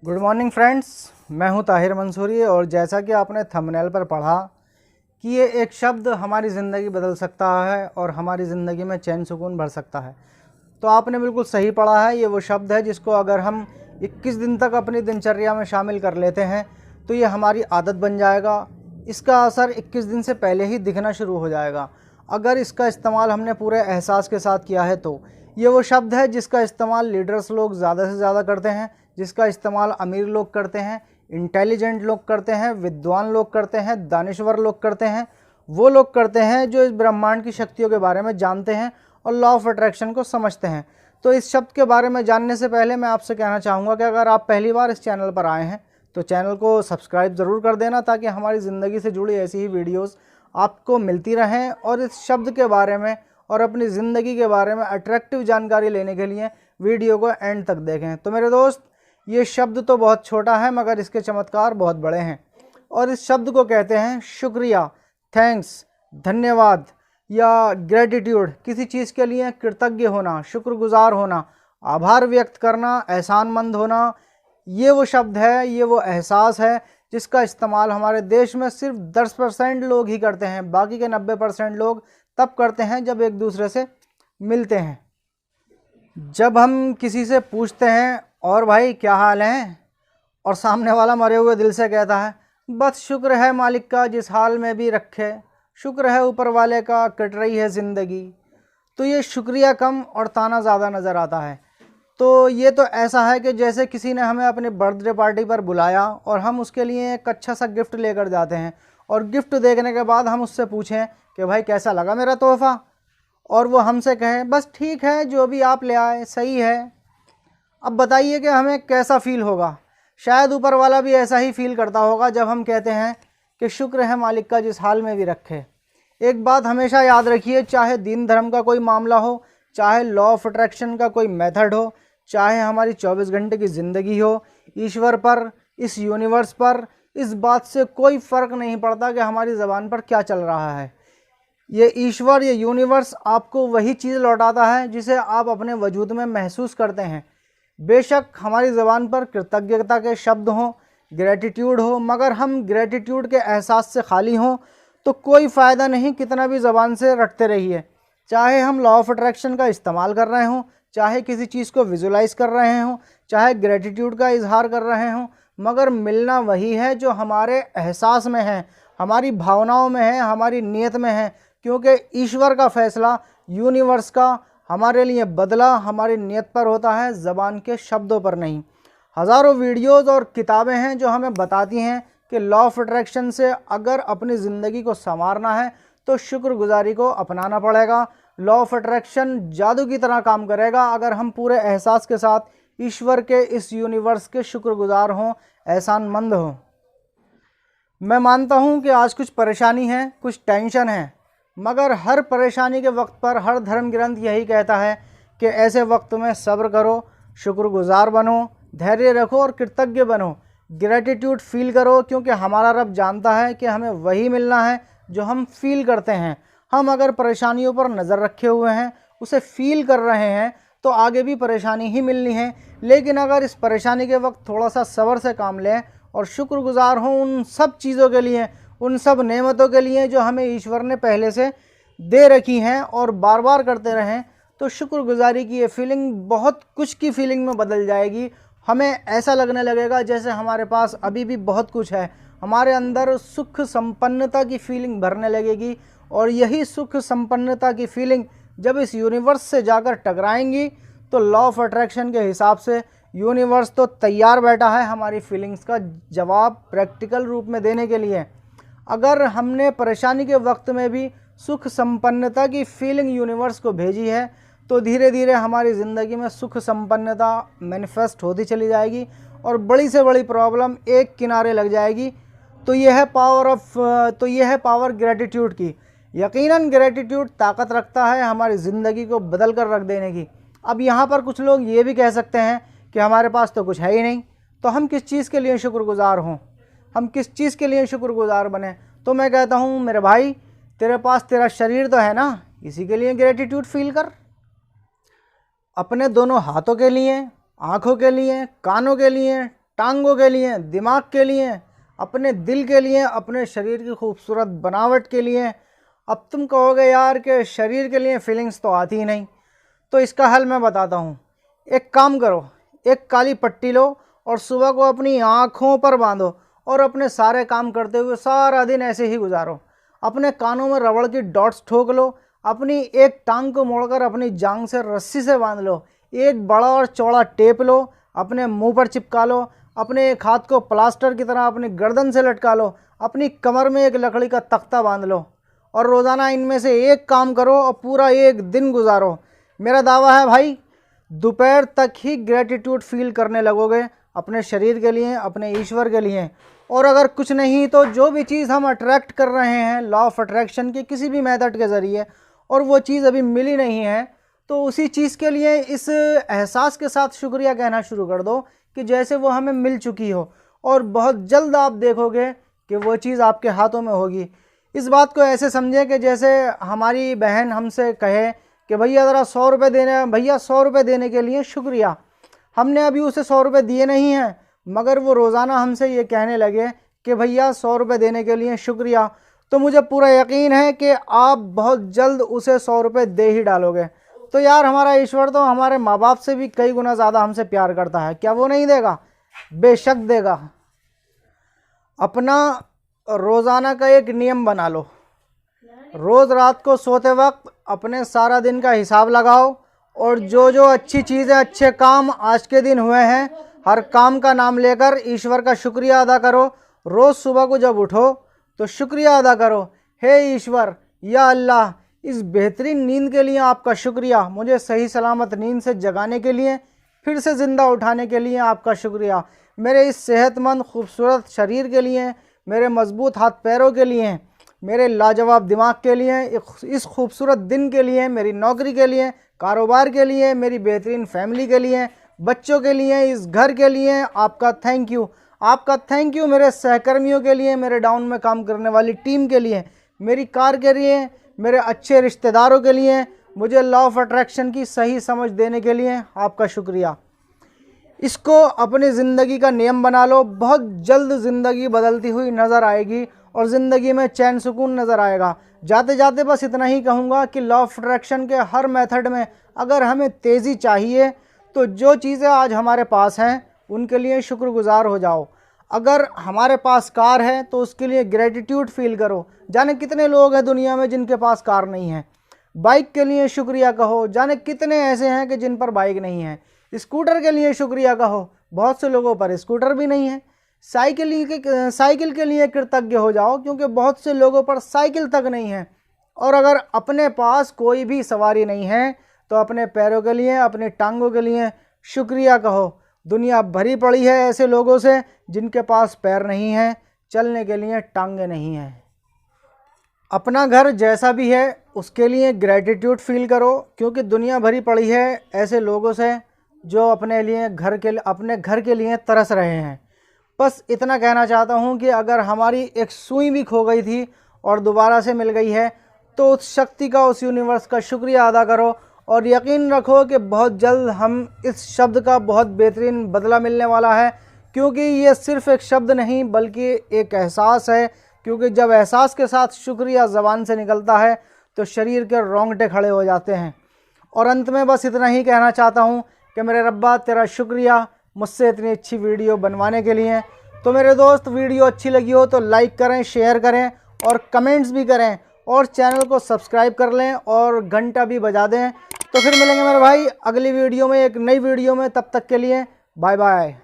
Good morning friends, मैं हूं ताहिर मंसूरी और जैसा कि आपने थंबनेल पर पढ़ा कि ये एक शब्द हमारी ज़िंदगी बदल सकता है और हमारी ज़िंदगी में चैन सुकून भर सकता है। तो आपने बिल्कुल सही पढ़ा है। ये वो शब्द है जिसको अगर हम 21 दिन तक अपनी दिनचर्या में शामिल कर लेते हैं तो ये हमारी आदत बन जाएगा। इसका असर 21 दिन से पहले ही दिखना शुरू हो जाएगा अगर इसका इस्तेमाल हमने पूरे एहसास के साथ किया है। तो ये वो शब्द है जिसका इस्तेमाल लीडर्स लोग ज़्यादा से ज़्यादा करते हैं, जिसका इस्तेमाल अमीर लोग करते हैं, इंटेलिजेंट लोग करते हैं, विद्वान लोग करते हैं, दानिश्वर लोग करते हैं। वो लोग करते हैं जो इस ब्रह्मांड की शक्तियों के बारे में जानते हैं और लॉ ऑफ अट्रैक्शन को समझते हैं। तो इस शब्द के बारे में जानने से पहले मैं आपसे कहना चाहूँगा कि अगर आप पहली बार इस चैनल पर आए हैं तो चैनल को सब्सक्राइब ज़रूर कर देना, ताकि हमारी ज़िंदगी से जुड़ी ऐसी ही वीडियोस आपको मिलती रहें। और इस शब्द के बारे में और अपनी ज़िंदगी के बारे में अट्रैक्टिव जानकारी लेने के लिए वीडियो को एंड तक देखें। तो मेरे दोस्त, ये शब्द तो बहुत छोटा है मगर इसके चमत्कार बहुत बड़े हैं। और इस शब्द को कहते हैं शुक्रिया, थैंक्स, धन्यवाद या ग्रेटिट्यूड। किसी चीज़ के लिए कृतज्ञ होना, शुक्रगुजार होना, आभार व्यक्त करना, एहसानमंद होना। ये वो शब्द है, ये वो एहसास है जिसका इस्तेमाल हमारे देश में सिर्फ 10% लोग ही करते हैं। बाकी के 90% लोग तब करते हैं जब एक दूसरे से मिलते हैं। जब हम किसी से पूछते हैं और भाई क्या हाल है, और सामने वाला मरे हुए दिल से कहता है बस शुक्र है मालिक का जिस हाल में भी रखे, शुक्र है ऊपर वाले का कट रही है ज़िंदगी, तो ये शुक्रिया कम और ताना ज़्यादा नज़र आता है। तो ये तो ऐसा है कि जैसे किसी ने हमें अपने बर्थडे पार्टी पर बुलाया और हम उसके लिए एक अच्छा सा गिफ्ट लेकर जाते हैं, और गिफ्ट देखने के बाद हम उससे पूछें कि भाई कैसा लगा मेरा तोहफ़ा, और वो हमसे कहें बस ठीक है, जो भी आप ले आए सही है। अब बताइए कि हमें कैसा फ़ील होगा। शायद ऊपर वाला भी ऐसा ही फील करता होगा जब हम कहते हैं कि शुक्र है मालिक का जिस हाल में भी रखे। एक बात हमेशा याद रखिए, चाहे दीन धर्म का कोई मामला हो, चाहे लॉ ऑफ अट्रैक्शन का कोई मेथड हो, चाहे हमारी 24 घंटे की ज़िंदगी हो, ईश्वर पर, इस यूनिवर्स पर, इस बात से कोई फ़र्क नहीं पड़ता कि हमारी ज़बान पर क्या चल रहा है। ये ईश्वर, ये यूनिवर्स आपको वही चीज़ लौटाता है जिसे आप अपने वजूद में महसूस करते हैं। बेशक हमारी ज़बान पर कृतज्ञता के शब्द हों, ग्रेटिट्यूड हो, मगर हम ग्रेटिट्यूड के एहसास से खाली हों तो कोई फ़ायदा नहीं, कितना भी ज़बान से रटते रहिए। चाहे हम लॉ ऑफ अट्रैक्शन का इस्तेमाल कर रहे हों, चाहे किसी चीज़ को विजुलाइज कर रहे हों, चाहे ग्रेटिट्यूड का इजहार कर रहे हों, मगर मिलना वही है जो हमारे एहसास में है, हमारी भावनाओं में है, हमारी नीयत में है। क्योंकि ईश्वर का फ़ैसला, यूनिवर्स का हमारे लिए बदला हमारी नीयत पर होता है, ज़बान के शब्दों पर नहीं। हज़ारों वीडियोज़ और किताबें हैं जो हमें बताती हैं कि लॉ ऑफ अट्रैक्शन से अगर अपनी ज़िंदगी को संवारना है तो शुक्रगुजारी को अपनाना पड़ेगा। लॉ ऑफ अट्रैक्शन जादू की तरह काम करेगा अगर हम पूरे एहसास के साथ ईश्वर के, इस यूनिवर्स के शुक्रगुजार हों, एहसानमंद हों। मैं मानता हूँ कि आज कुछ परेशानी है, कुछ टेंशन है, मगर हर परेशानी के वक्त पर हर धर्म ग्रंथ यही कहता है कि ऐसे वक्त में सब्र करो, शुक्रगुजार बनो, धैर्य रखो और कृतज्ञ बनो, ग्रेटिट्यूड फील करो। क्योंकि हमारा रब जानता है कि हमें वही मिलना है जो हम फील करते हैं। हम अगर परेशानियों पर नज़र रखे हुए हैं, उसे फील कर रहे हैं, तो आगे भी परेशानी ही मिलनी है। लेकिन अगर इस परेशानी के वक्त थोड़ा सा सब्र से काम लें और शुक्रगुजार हों उन सब चीज़ों के लिए, उन सब नेमतों के लिए जो हमें ईश्वर ने पहले से दे रखी हैं, और बार बार करते रहें, तो शुक्रगुजारी की ये फीलिंग बहुत कुछ की फीलिंग में बदल जाएगी। हमें ऐसा लगने लगेगा जैसे हमारे पास अभी भी बहुत कुछ है। हमारे अंदर सुख संपन्नता की फीलिंग भरने लगेगी, और यही सुख संपन्नता की फीलिंग जब इस यूनिवर्स से जाकर टकराएंगी तो लॉ ऑफ अट्रैक्शन के हिसाब से यूनिवर्स तो तैयार बैठा है हमारी फीलिंग्स का जवाब प्रैक्टिकल रूप में देने के लिए। अगर हमने परेशानी के वक्त में भी सुख संपन्नता की फीलिंग यूनिवर्स को भेजी है तो धीरे धीरे हमारी ज़िंदगी में सुख संपन्नता मैनिफेस्ट होती चली जाएगी और बड़ी से बड़ी प्रॉब्लम एक किनारे लग जाएगी। तो यह है पावर ग्रेटिट्यूड की। यकीनन ग्रेटिट्यूड ताकत रखता है हमारी ज़िंदगी को बदल कर रख देने की। अब यहाँ पर कुछ लोग ये भी कह सकते हैं कि हमारे पास तो कुछ है ही नहीं, तो हम किस चीज़ के लिए शुक्रगुजार हों, हम किस चीज़ के लिए शुक्रगुजार बने। तो मैं कहता हूँ मेरे भाई, तेरे पास तेरा शरीर तो है ना, इसी के लिए ग्रेटिट्यूड फील कर। अपने दोनों हाथों के लिए, आँखों के लिए, कानों के लिए, टांगों के लिए, दिमाग के लिए, अपने दिल के लिए, अपने शरीर की खूबसूरत बनावट के लिए। अब तुम कहोगे यार कि शरीर के लिए फीलिंग्स तो आती ही नहीं, तो इसका हल मैं बताता हूँ। एक काम करो, एक काली पट्टी लो और सुबह को अपनी आँखों पर बांधो और अपने सारे काम करते हुए सारा दिन ऐसे ही गुजारो। अपने कानों में रबड़ की डॉट्स ठोक लो, अपनी एक टांग को मोड़कर अपनी जांघ से रस्सी से बांध लो, एक बड़ा और चौड़ा टेप लो, अपने मुंह पर चिपका लो, अपने एक हाथ को प्लास्टर की तरह अपनी गर्दन से लटका लो, अपनी कमर में एक लकड़ी का तख्ता बांध लो और रोज़ाना इनमें से एक काम करो और पूरा एक दिन गुजारो। मेरा दावा है भाई, दोपहर तक ही ग्रेटिट्यूड फील करने लगोगे अपने शरीर के लिए, अपने ईश्वर के लिए। और अगर कुछ नहीं तो जो भी चीज़ हम अट्रैक्ट कर रहे हैं लॉ ऑफ अट्रैक्शन के किसी भी मेथड के ज़रिए, और वो चीज़ अभी मिली नहीं है, तो उसी चीज़ के लिए इस एहसास के साथ शुक्रिया कहना शुरू कर दो कि जैसे वो हमें मिल चुकी हो, और बहुत जल्द आप देखोगे कि वो चीज़ आपके हाथों में होगी। इस बात को ऐसे समझें कि जैसे हमारी बहन हमसे कहे कि भैया ज़रा 100 रुपये देने, भैया 100 रुपये देने के लिए शुक्रिया। हमने अभी उसे 100 रुपये दिए नहीं हैं, मगर वो रोज़ाना हमसे ये कहने लगे कि भैया 100 रुपये देने के लिए शुक्रिया, तो मुझे पूरा यकीन है कि आप बहुत जल्द उसे 100 रुपये दे ही डालोगे। तो यार हमारा ईश्वर तो हमारे माँ बाप से भी कई गुना ज़्यादा हमसे प्यार करता है, क्या वो नहीं देगा? बेशक देगा। अपना रोज़ाना का एक नियम बना लो, रोज़ रात को सोते वक्त अपने सारा दिन का हिसाब लगाओ और जो जो अच्छी चीज़ें, अच्छे काम आज के दिन हुए हैं, हर काम का नाम लेकर ईश्वर का शुक्रिया अदा करो। रोज़ सुबह को जब उठो तो शुक्रिया अदा करो, हे ईश्वर, या अल्लाह, इस बेहतरीन नींद के लिए आपका शुक्रिया, मुझे सही सलामत नींद से जगाने के लिए, फिर से ज़िंदा उठाने के लिए आपका शुक्रिया, मेरे इस सेहतमंद खूबसूरत शरीर के लिए, मेरे मजबूत हाथ पैरों के लिए, मेरे लाजवाब दिमाग के लिए, इस खूबसूरत दिन के लिए, मेरी नौकरी के लिए, कारोबार के लिए, मेरी बेहतरीन फैमिली के लिए, बच्चों के लिए, इस घर के लिए आपका थैंक यू। आपका थैंक यू मेरे सहकर्मियों के लिए, मेरे डाउन में काम करने वाली टीम के लिए, मेरी कार के लिए, मेरे अच्छे रिश्तेदारों के लिए, मुझे लॉ ऑफ अट्रैक्शन की सही समझ देने के लिए आपका शुक्रिया। इसको अपनी ज़िंदगी का नियम बना लो, बहुत जल्द ज़िंदगी बदलती हुई नज़र आएगी और ज़िंदगी में चैन सुकून नज़र आएगा। जाते जाते बस इतना ही कहूँगा कि लॉ ऑफ अट्रैक्शन के हर मेथड में अगर हमें तेज़ी चाहिए तो जो चीज़ें आज हमारे पास हैं उनके लिए शुक्रगुजार हो जाओ। अगर हमारे पास कार है तो उसके लिए ग्रेटिट्यूड फील करो। जाने कितने लोग हैं दुनिया में जिनके पास कार नहीं है। बाइक के लिए शुक्रिया कहो, जाने कितने ऐसे हैं कि जिन पर बाइक नहीं है। स्कूटर के लिए शुक्रिया कहो, बहुत से लोगों पर स्कूटर भी नहीं है। साइकिल के लिए कृतज्ञ हो जाओ क्योंकि बहुत से लोगों पर साइकिल तक नहीं है। और अगर अपने पास कोई भी सवारी नहीं है तो अपने पैरों के लिए, अपनी टांगों के लिए शुक्रिया कहो। दुनिया भरी पड़ी है ऐसे लोगों से जिनके पास पैर नहीं हैं, चलने के लिए टांगें नहीं हैं। अपना घर जैसा भी है उसके लिए ग्रेटिट्यूड फील करो क्योंकि दुनिया भरी पड़ी है ऐसे लोगों से जो अपने घर के लिए तरस रहे हैं। बस इतना कहना चाहता हूँ कि अगर हमारी एक सुई भी खो गई थी और दोबारा से मिल गई है तो उस शक्ति का, उस यूनिवर्स का शुक्रिया अदा करो और यकीन रखो कि बहुत जल्द हम इस शब्द का बहुत बेहतरीन बदला मिलने वाला है। क्योंकि ये सिर्फ़ एक शब्द नहीं बल्कि एक एहसास है, क्योंकि जब एहसास के साथ शुक्रिया ज़बान से निकलता है तो शरीर के रोंगटे खड़े हो जाते हैं। और अंत में बस इतना ही कहना चाहता हूँ कि मेरे रब्बा तेरा शुक्रिया मुझसे इतनी अच्छी वीडियो बनवाने के लिए। तो मेरे दोस्त, वीडियो अच्छी लगी हो तो लाइक करें, शेयर करें और कमेंट्स भी करें और चैनल को सब्सक्राइब कर लें और घंटा भी बजा दें। तो फिर मिलेंगे मेरे भाई अगली वीडियो में, एक नई वीडियो में। तब तक के लिए बाय बाय।